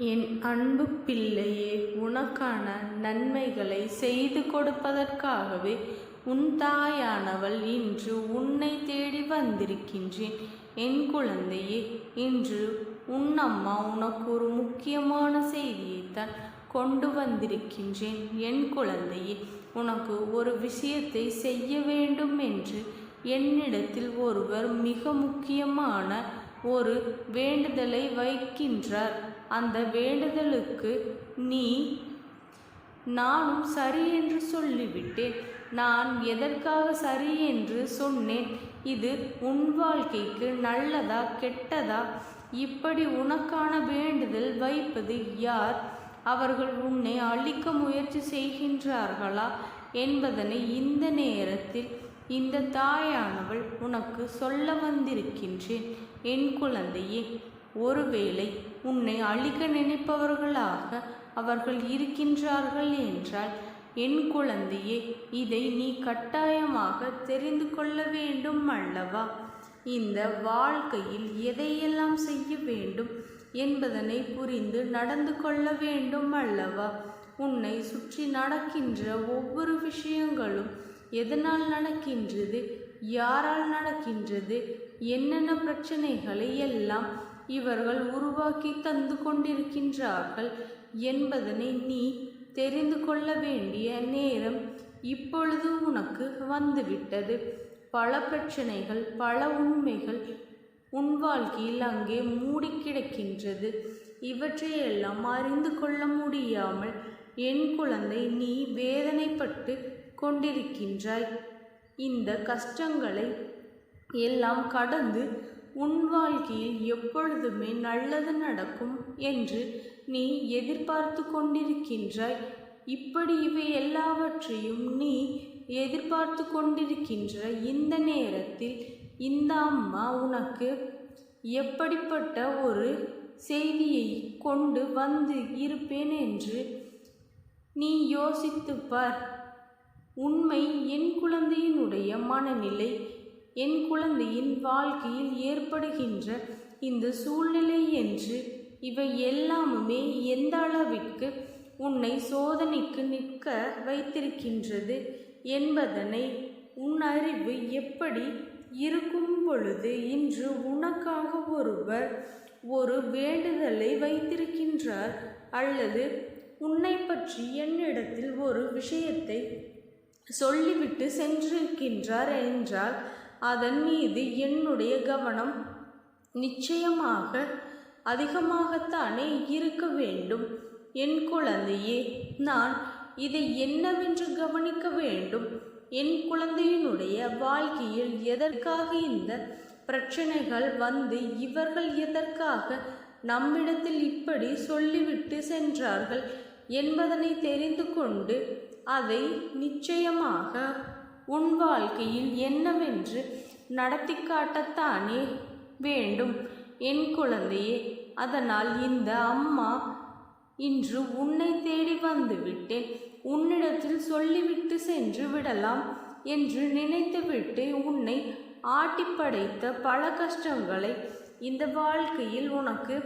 என் அன்பு பிள்ளையே, உனக்கான நன்மைகளை செய்து கொடுப்பதற்காகவே உன் தாயானவள் இன்று உன்னை தேடி வந்திருக்கின்றேன். என் குழந்தையே, இன்று உன் அம்மா உனக்கு ஒரு முக்கியமான செய்தியைத்தான் கொண்டு வந்திருக்கின்றேன். என் குழந்தையே, உனக்கு ஒரு விஷயத்தை செய்ய வேண்டும் என்று என்னிடத்தில் ஒருவர் மிக முக்கியமான ஒரு வேண்டுதலை வைக்கின்றார். அந்த வேண்டுதலுக்கு நானும் சரி என்று சொல்லிவிட்டேன். நான் எதற்காக சரி என்று சொன்னேன்? இது உன் வாழ்க்கைக்கு நல்லதா கெட்டதா? இப்படி உனக்கான வேண்டுதல் வைப்பது யார்? அவர்கள் உன்னை அழிக்க முயற்சி செய்கின்றார்களா என்பதனை இந்த நேரத்தில் இந்த தாயானவள் உனக்கு சொல்ல வந்திருக்கின்றேன். என் குழந்தையே, ஒருவேளை உன்னை அழிக்க நினைப்பவர்களாக அவர்கள் இருக்கின்றார்கள் என்றால் என் குழந்தையே, இதை நீ கட்டாயமாக தெரிந்து கொள்ள வேண்டும் அல்லவா? இந்த வாழ்க்கையில் எதையெல்லாம் செய்ய வேண்டும் என்பதனை புரிந்து நடந்து கொள்ள வேண்டும் அல்லவா? உன்னை சுற்றி நடக்கின்ற ஒவ்வொரு விஷயங்களும் எதனால் நடக்கின்றது, யாரால் நடக்கின்றது, என்னென்ன பிரச்சனைகளை எல்லாம் இவர்கள் உருவாக்கி தந்து கொண்டிருக்கின்றார்கள் என்பதனை நீ தெரிந்து கொள்ள வேண்டிய நேரம் இப்பொழுது உனக்கு வந்துவிட்டது. பல பிரச்சனைகள், பல உண்மைகள் உன் வாழ்க்கையில் அங்கே மூடி கிடக்கின்றது. இவற்றையெல்லாம் அறிந்து கொள்ள முடியாமல் என் குழந்தை நீ வேதனைப்பட்டு கொண்டிருக்கின்றாய். இந்த கஷ்டங்களை எல்லாம் கடந்து உன் வாழ்க்கையில் எப்பொழுதுமே நல்லது நடக்கும் என்று நீ எதிர்பார்த்து கொண்டிருக்கின்றாய். இப்படி இவை எல்லாவற்றையும் நீ எதிர்பார்த்து கொண்டிருக்கின்ற இந்த நேரத்தில் இந்த அம்மா உனக்கு எப்படிப்பட்ட ஒரு செய்தியை கொண்டு வந்து இருப்பேன் என்று நீ யோசித்துப் பார். உண்மை என் குழந்தையினுடைய மனநிலை, என் குழந்தையின் வாழ்க்கையில் ஏற்படுகின்ற இந்த சூழ்நிலை என்று இவை எல்லாமுமே எந்த அளவிற்கு உன்னை சோதனைக்கு நிற்க வைத்திருக்கின்றது என்பதனை உன் அறிவு எப்படி இருக்கும் பொழுது இன்று உனக்காக ஒருவர் ஒரு வேண்டுதலை வைத்திருக்கின்றார் அல்லது உன்னை பற்றி என்னிடத்தில் ஒரு விஷயத்தை சொல்லிவிட்டு சென்றிருக்கின்றார் என்றால் அதன் மீது என்னுடைய கவனம் நிச்சயமாக அதிகமாகத்தானே இருக்க வேண்டும். என் குழந்தையே, நான் இதை என்னவென்று கவனிக்க வேண்டும்? என் குழந்தையினுடைய வாழ்க்கையில் எதற்காக இந்த பிரச்சனைகள் வந்து இவர்கள் எதற்காக நம்மிடத்தில் இப்படி சொல்லிவிட்டு சென்றார்கள் என்பதனை தெரிந்து கொண்டு அதை நிச்சயமாக உன் வாழ்க்கையில் என்னவென்று நடத்தி காட்டத்தானே வேண்டும் என் குழந்தையே. அதனால் இந்த அம்மா இன்று உன்னை தேடி வந்து விட்டேன். உன்னிடத்தில் சொல்லிவிட்டு சென்று விடலாம் என்று நினைத்துவிட்டு உன்னை ஆட்டி படைத்த பல கஷ்டங்களை, இந்த வாழ்க்கையில் உனக்கு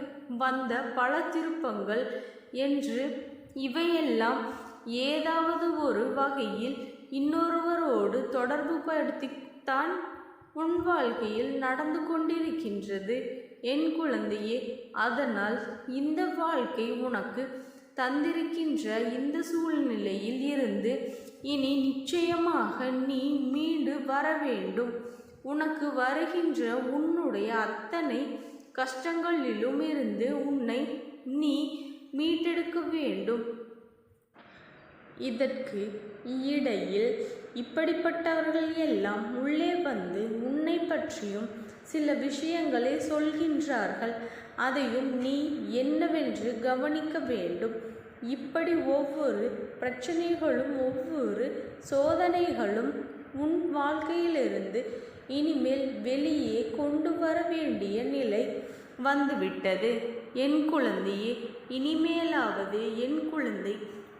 வந்த பல திருப்பங்கள் என்று இவையெல்லாம் ஏதாவது ஒரு வகையில் இன்னொருவரோடு தொடர்பு படுத்தித்தான் உன் வாழ்க்கையில் நடந்து கொண்டிருக்கின்றது என் குழந்தையே. அதனால் இந்த வாழ்க்கை உனக்கு தந்திருக்கின்ற இந்த சூழ்நிலையில் இருந்து இனி நிச்சயமாக நீ மீண்டு வர வேண்டும். உனக்கு வருகின்ற உன்னுடைய அத்தனை கஷ்டங்களிலும் இருந்து உன்னை நீ மீட்டெடுக்க வேண்டும். இதற்கு இடையில் இப்படிப்பட்டவர்கள் எல்லாம் உள்ளே வந்து உன்னை பற்றியும் சில விஷயங்களை சொல்கின்றார்கள். அதையும் நீ என்னவென்று கவனிக்க வேண்டும். இப்படி ஒவ்வொரு பிரச்சனைகளும் ஒவ்வொரு சோதனைகளும் உன் வாழ்க்கையிலிருந்து இனிமேல் வெளியே கொண்டு வர வேண்டிய நிலை வந்துவிட்டது என் குழந்தையே. இனிமேலாவது என் குழந்தை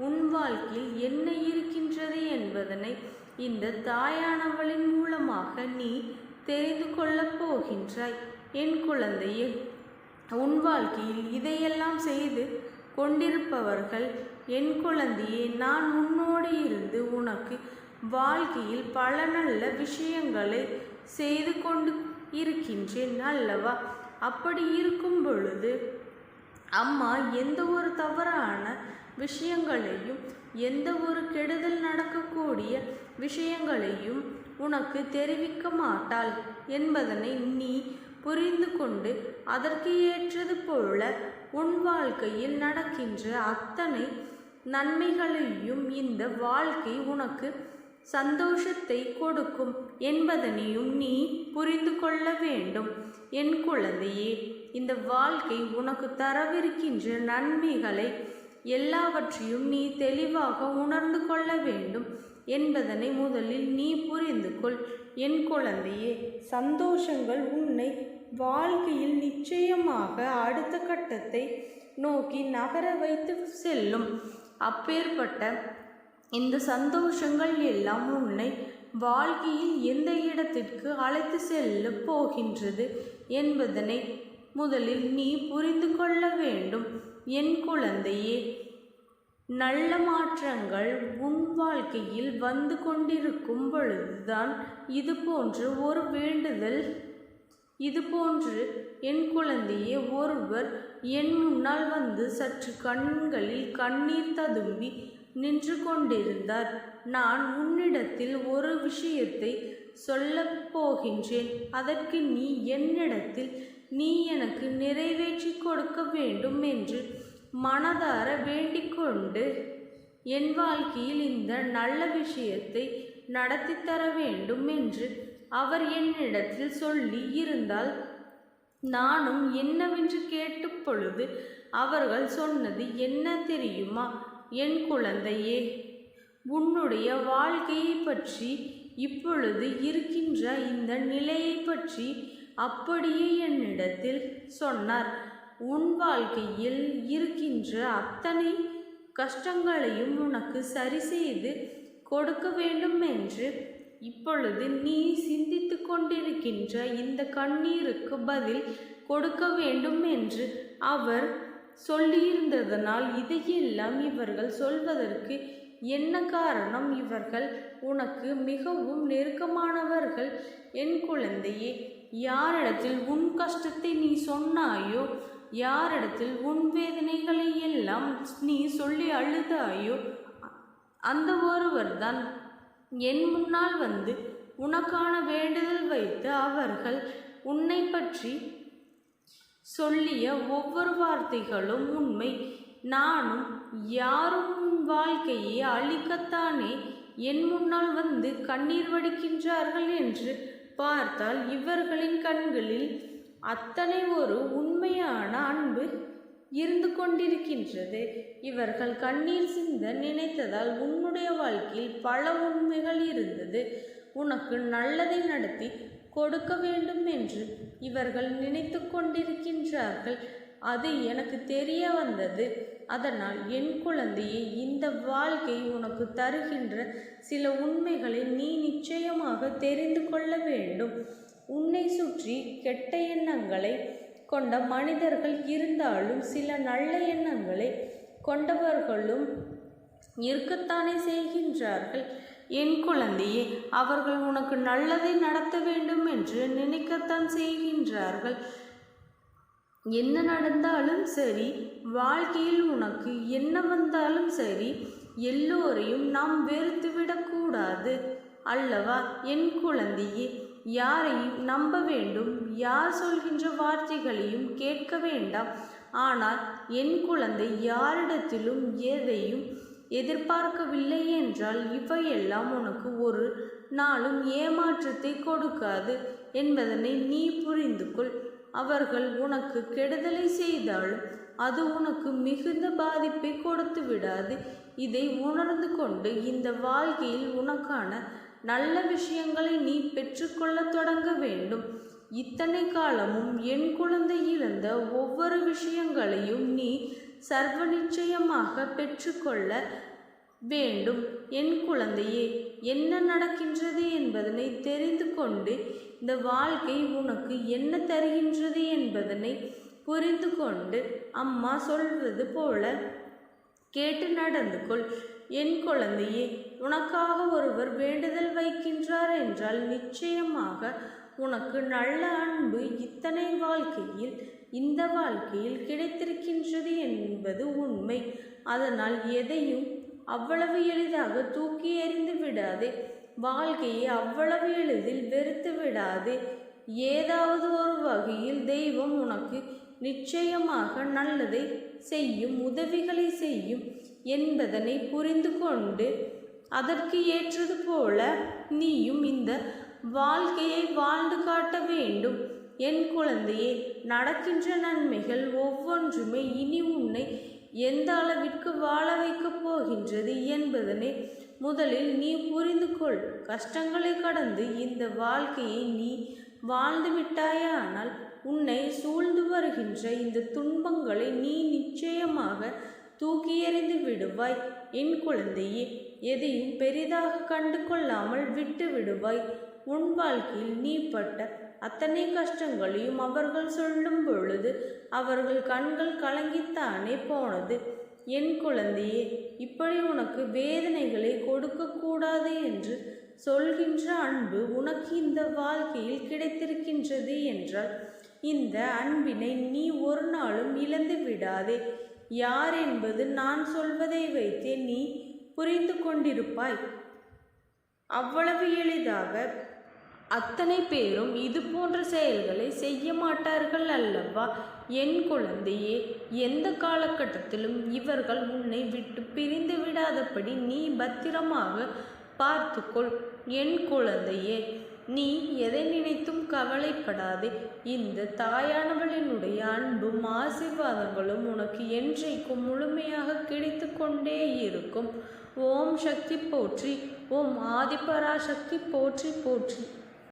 உன் வாழ்க்கையில் என்ன இருக்கின்றது என்பதனை இந்த தாயானவளின் மூலமாக நீ தெரிந்து கொள்ளப் போகின்றாய் என் குழந்தையே. உன் வாழ்க்கையில் இதையெல்லாம் செய்து கொண்டிருப்பவர்கள். என் குழந்தையே, நான் உன்னோடு இருந்து உனக்கு வாழ்க்கையில் பல நல்ல விஷயங்களை செய்து கொண்டு இருக்கின்றேன் அல்லவா? அப்படி இருக்கும் பொழுது அம்மா எந்த ஒரு தவறான விஷயங்களையும், எந்த ஒரு கெடுதல் நடக்கக்கூடிய விஷயங்களையும் உனக்கு தெரிவிக்க மாட்டாள் என்பதனை நீ புரிந்து கொண்டு அதற்கு ஏற்றது போல உன் வாழ்க்கையில் நடக்கின்ற அத்தனை நன்மைகளையும் இந்த வாழ்க்கை உனக்கு சந்தோஷத்தை கொடுக்கும் என்பதனையும் நீ புரிந்து கொள்ள வேண்டும். என் குழந்தையே, இந்த வாழ்க்கை உனக்கு தரவிருக்கின்ற நன்மைகளை எல்லாவற்றையும் நீ தெளிவாக உணர்ந்து கொள்ள வேண்டும் என்பதனை முதலில் நீ புரிந்து கொள். என் குழந்தையே, சந்தோஷங்கள் உன்னை வாழ்க்கையில் நிச்சயமாக அடுத்த கட்டத்தை நோக்கி நகர வைத்து செல்லும். அப்பேற்பட்ட இந்த சந்தோஷங்கள் எல்லாம் உன்னை வாழ்க்கையில் எந்த இடத்திற்கு அழைத்து செல்ல போகின்றது என்பதனை முதலில் நீ புரிந்து கொள்ள வேண்டும். என் குழந்தையே, நல்ல மாற்றங்கள் உன் வாழ்க்கையில் வந்து கொண்டிருக்கும் பொழுதுதான் இது போன்று ஒரு வேண்டுதல், இது போன்று என் குழந்தையே ஒருவர் என் முன்னால் வந்து சற்று கண்களில் கண்ணீர் ததும்பி நின்று கொண்டிருந்தார். நான் உன்னிடத்தில் ஒரு விஷயத்தை சொல்லப் போகின்றேன். அதற்கு நீ என்னிடத்தில் நீ எனக்கு நிறைவேற்றி கொடுக்க வேண்டும் என்று மனதார வேண்டிக்கொண்டு என் வாழ்க்கையில் இந்த நல்ல விஷயத்தை நடத்தி தர வேண்டும் என்று அவர் என்னிடத்தில் சொல்லி இருந்தால் நானும் என்னவென்று கேட்ட பொழுது அவர்கள் சொன்னது என்ன தெரியுமா? என் குழந்தையே, உன்னுடைய வாழ்க்கையை பற்றி, இப்பொழுது இருக்கின்ற இந்த நிலையை பற்றி அப்படியே என்னிடத்தில் சொன்னார். உன் வாழ்க்கையில் இருக்கின்ற அத்தனை கஷ்டங்களையும் உனக்கு சரி செய்து கொடுக்க வேண்டும் என்று இப்பொழுது நீ சிந்தித்து கொண்டிருக்கின்ற இந்த கண்ணீருக்கு பதில் கொடுக்க வேண்டும் என்று அவர் சொல்லியிருந்ததனால் இதையெல்லாம் இவர்கள் சொல்வதற்கு என்ன காரணம்? இவர்கள் உனக்கு மிகவும் நெருக்கமானவர்கள். என் குழந்தையே, யாரிடத்தில் உன் கஷ்டத்தை நீ சொன்னாயோ, யாரிடத்தில் உன் வேதனைகளை எல்லாம் நீ சொல்லி அழுதாயோ, அந்த ஒருவர்தான் என் முன்னால் வந்து உனக்கான வேண்டுதல் வைத்து அவர்கள் உன்னை பற்றி சொல்லிய ஒவ்வொரு வார்த்தைகளும் உண்மை. நானும் யாரும் உன் வாழ்க்கையை அழிக்கத்தானே என் முன்னால் வந்து கண்ணீர் வடிக்கின்றார்கள் என்று பார்த்தால் இவர்களின் கண்களில் அத்தனை ஒரு உண்மையான அன்பு இருந்து கொண்டிருக்கின்றது. இவர்கள் கண்ணீர் சிந்த நினைத்ததால் உன்னுடைய வாழ்க்கையில் பல உண்மைகள் இருந்தது. உனக்கு நல்லதை நடத்தி கொடுக்க வேண்டும் என்று இவர்கள் நினைத்து கொண்டிருக்கின்றார்கள். அது எனக்கு தெரிய வந்தது. அதனால் என் குழந்தையை, இந்த வாழ்க்கை உனக்கு தருகின்ற சில உண்மைகளை நீ நிச்சயமாக தெரிந்து கொள்ள வேண்டும். உன்னை சுற்றி கெட்ட எண்ணங்களை கொண்ட மனிதர்கள் இருந்தாலும் சில நல்ல எண்ணங்களை கொண்டவர்களும் இருக்கத்தானே செய்கின்றார்கள். என் குழந்தையே, அவர்கள் உனக்கு நல்லதை நடத்த வேண்டும் என்று நினைக்கத்தான் செய்கின்றார்கள். என்ன நடந்தாலும் சரி, வாழ்க்கையில் உனக்கு என்ன வந்தாலும் சரி, எல்லோரையும் நாம் வெறுத்துவிடக்கூடாது அல்லவா? என் குழந்தையே, யாரையும் நம்ப வேண்டும், யார் சொல்கின்ற வார்த்தைகளையும் கேட்க வேண்டாம். ஆனால் என் குழந்தை, யாரிடத்திலும் எதையும் எதிர்பார்க்கவில்லை என்றால் இவையெல்லாம் உனக்கு ஒரு நாளும் ஏமாற்றத்தை கொடுக்காது என்பதனை நீ புரிந்து கொள். அவர்கள் உனக்கு கெடுதலை செய்தாலும் அது உனக்கு மிகுந்த பாதிப்பை கொடுத்து விடாது. இதை உணர்ந்து கொண்டு இந்த வாழ்க்கையில் உனக்கான நல்ல விஷயங்களை நீ பெற்றுக்கொள்ள தொடங்க வேண்டும். இத்தனை காலமும் என் குழந்தை இழந்த ஒவ்வொரு விஷயங்களையும் நீ சர்வ நிச்சயமாக பெற்றுக்கொள்ள வேண்டும். என் குழந்தையே, என்ன நடக்கின்றது என்பதனை தெரிந்து கொண்டு இந்த வாழ்க்கை உனக்கு என்ன தருகின்றது என்பதனை புரிந்து கொண்டு அம்மா சொல்வது போல கேட்டு நடந்து கொள். என் குழந்தையே, உனக்காக ஒருவர் வேண்டுதல் வைக்கின்றார் என்றால் நிச்சயமாக உனக்கு நல்ல அன்பு இத்தனை வாழ்க்கையில் இந்த வாழ்க்கையில் கிடைத்திருக்கின்றது என்பது உண்மை. அதனால் எதையும் அவ்வளவு எளிதாக தூக்கி எறிந்து விடாதே. வாழ்க்கையை அவ்வளவு எளிதில் வெறுத்து விடாதே. ஏதாவது ஒரு வகையில் தெய்வம் உனக்கு நிச்சயமாக நல்லதை செய்யும், உதவிகளை செய்யும் என்பதனை புரிந்து கொண்டு அதற்கு ஏற்றது போல நீயும் இந்த வாழ்க்கையை வாழ்ந்து காட்ட வேண்டும். என் குழந்தையே, நடக்கின்ற நன்மைகள் ஒவ்வொன்றுமே இனி உன்னை எந்த அளவிற்கு வாழ வைக்கப் போகின்றது என்பதனை முதலில் நீ புரிந்து கொள். கஷ்டங்களை கடந்து இந்த வாழ்க்கையை நீ வாழ்ந்து விட்டாயானால் உன்னை சூழ்ந்து வருகின்ற இந்த துன்பங்களை நீ நிச்சயமாக தூக்கி எறிந்து விடுவாய். என் குழந்தையே, எதையும் பெரிதாக கண்டு கொள்ளாமல் விட்டு விடுவாய். உன் வாழ்க்கையில் நீ பட்ட அத்தனை கஷ்டங்களையும் அவர்கள் சொல்லும் பொழுது அவர்கள் கண்கள் கலங்கித்தானே போனது. என் குழந்தையே, இப்படி உனக்கு வேதனைகளை கொடுக்கக்கூடாது என்று சொல்கின்ற அன்பு உனக்கு இந்த வாழ்க்கையில் கிடைத்திருக்கின்றது என்றால் இந்த அன்பினை நீ ஒரு நாளும் இழந்து விடாதே. யார் என்பது நான் சொல்வதை வைத்தே நீ புரிந்து கொண்டிருப்பாய். அவ்வளவு எளிதாக அத்தனை பேரும் இது போன்ற செயல்களை செய்ய மாட்டார்கள் அல்லவா? என் குழந்தையே, எந்த காலகட்டத்திலும் இவர்கள் உன்னை விட்டு பிரிந்து விடாதபடி நீ பத்திரமாக பார்த்துக்கொள். என் குழந்தையே, நீ எதை நினைத்தும் கவலைப்படாதே. இந்த தாயானவளினுடைய அன்பும் ஆசீர்வாதங்களும் உனக்கு என்றைக்கும் முழுமையாக கிடைத்து கொண்டே இருக்கும். ஓம் சக்தி போற்றி. ஓம் ஆதிபராசக்தி போற்றி போற்றி.